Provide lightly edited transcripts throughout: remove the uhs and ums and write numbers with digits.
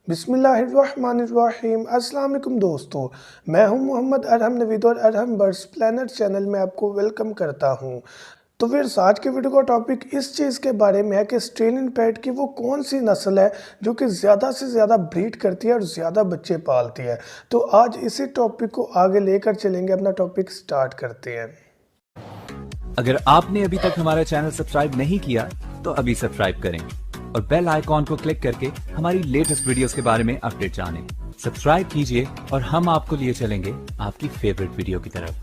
बिस्मिल्लाहिर्रहमानिर्रहीम। अस्सलाम वालेकुम दोस्तों, मैं हूं मोहम्मद अरहम नवीद और अरहम बर्ड्स प्लैनेट चैनल में आपको वेलकम करता हूं। तो फिर आज के वीडियो का टॉपिक इस चीज़ के बारे में है कि ऑस्ट्रेलियन पैरट की वो कौन सी नस्ल है जो कि ज़्यादा से ज़्यादा ब्रीड करती है और ज़्यादा बच्चे पालती है। तो आज इसी टॉपिक को आगे लेकर चलेंगे, अपना टॉपिक स्टार्ट करते हैं। अगर आपने अभी तक हमारा चैनल सब्सक्राइब नहीं किया तो अभी सब्सक्राइब करें और बेल आइकॉन को क्लिक करके हमारी लेटेस्ट वीडियोस के बारे में अपडेट जानें। सब्सक्राइब कीजिए और हम आपको लिए चलेंगे आपकी फेवरेट वीडियो की तरफ।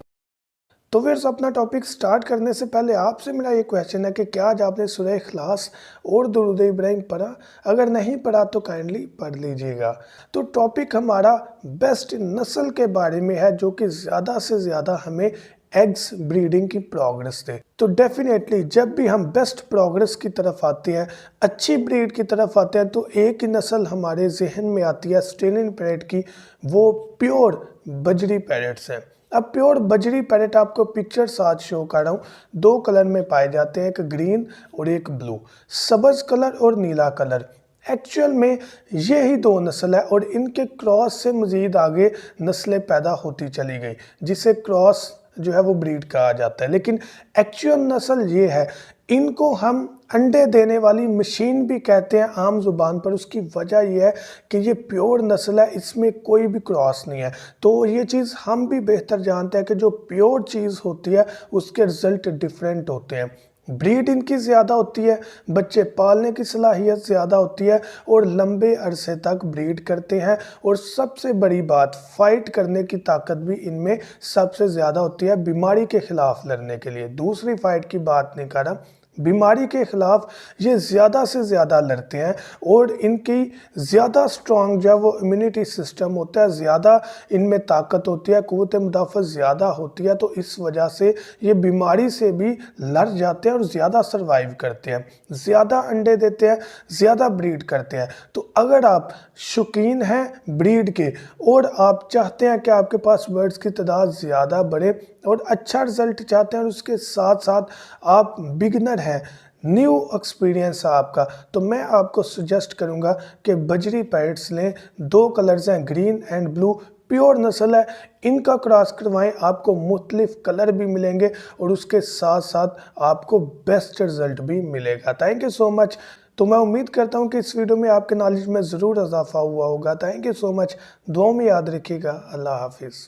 तो फिर अपना टॉपिक स्टार्ट करने से पहले आपसे मेरा ये क्वेश्चन है कि क्या आज आपने सूरह इखलास और दुरूद इब्राहिम पढ़ा? अगर नहीं पढ़ा तो काइंडली पढ़ लीजिएगा। तो टॉपिक हमारा बेस्ट नस्ल के बारे में है जो कि ज़्यादा से ज़्यादा हमें एग्स ब्रीडिंग की प्रोग्रेस दे। तो डेफिनेटली जब भी हम बेस्ट प्रोग्रेस की तरफ आते हैं, अच्छी ब्रीड की तरफ आते हैं, तो एक ही नस्ल हमारे जहन में आती है ऑस्ट्रेलियन पैरट की, वो प्योर बजरी पैरट्स हैं। अब प्योर बजरी पैरट आपको पिक्चर साथ शो कर रहा हूँ। दो कलर में पाए जाते हैं, एक ग्रीन और एक ब्लू, सब्ज कलर और नीला कलर। एक्चुअल में यही दो नस्ल है और इनके क्रॉस से मज़ीद आगे नस्लें पैदा होती चली गई, जिसे क्रॉस जो है वो ब्रीड कहा जाता है। लेकिन एक्चुअल नस्ल ये है। इनको हम अंडे देने वाली मशीन भी कहते हैं आम जुबान पर। उसकी वजह यह है कि ये प्योर नस्ल है, इसमें कोई भी क्रॉस नहीं है। तो ये चीज़ हम भी बेहतर जानते हैं कि जो प्योर चीज़ होती है उसके रिजल्ट डिफरेंट होते हैं। ब्रीड इनकी ज़्यादा होती है, बच्चे पालने की सलाहियत ज़्यादा होती है और लंबे अरसे तक ब्रीड करते हैं। और सबसे बड़ी बात, फाइट करने की ताकत भी इनमें सबसे ज़्यादा होती है, बीमारी के ख़िलाफ़ लड़ने के लिए। दूसरी फाइट की बात नहीं कर रहा, बीमारी के ख़िलाफ़ ये ज़्यादा से ज़्यादा लड़ते हैं और इनकी ज़्यादा स्ट्रॉन्ग जो है वो इम्यूनिटी सिस्टम होता है, ज़्यादा इनमें ताकत होती है, क़ुव्वत मुदाफ़अत ज़्यादा होती है। तो इस वजह से ये बीमारी से भी लड़ जाते हैं और ज़्यादा सर्वाइव करते हैं, ज़्यादा अंडे देते हैं, ज़्यादा ब्रीड करते हैं। तो अगर आप शौकीन हैं ब्रीड के और आप चाहते हैं कि आपके पास बर्ड्स की तादाद ज़्यादा बढ़े और अच्छा रिज़ल्ट चाहते हैं और उसके साथ साथ आप बिगनर है, न्यू एक्सपीरियंस है आपका, तो मैं आपको सजेस्ट करूंगा कि बजरी पैरट्स लें। दो कलर्स हैं, ग्रीन एंड ब्लू, प्योर नस्ल है, इनका क्रॉस करवाएं, आपको मुख्तलिफ कलर भी मिलेंगे और उसके साथ साथ आपको बेस्ट रिजल्ट भी मिलेगा। Thank you so much. तो मैं उम्मीद करता हूं कि इस वीडियो में आपके नॉलेज में ज़रूर इजाफा हुआ होगा। Thank you so much. दुआओं में याद रखिएगा। अल्लाह हाफिज़।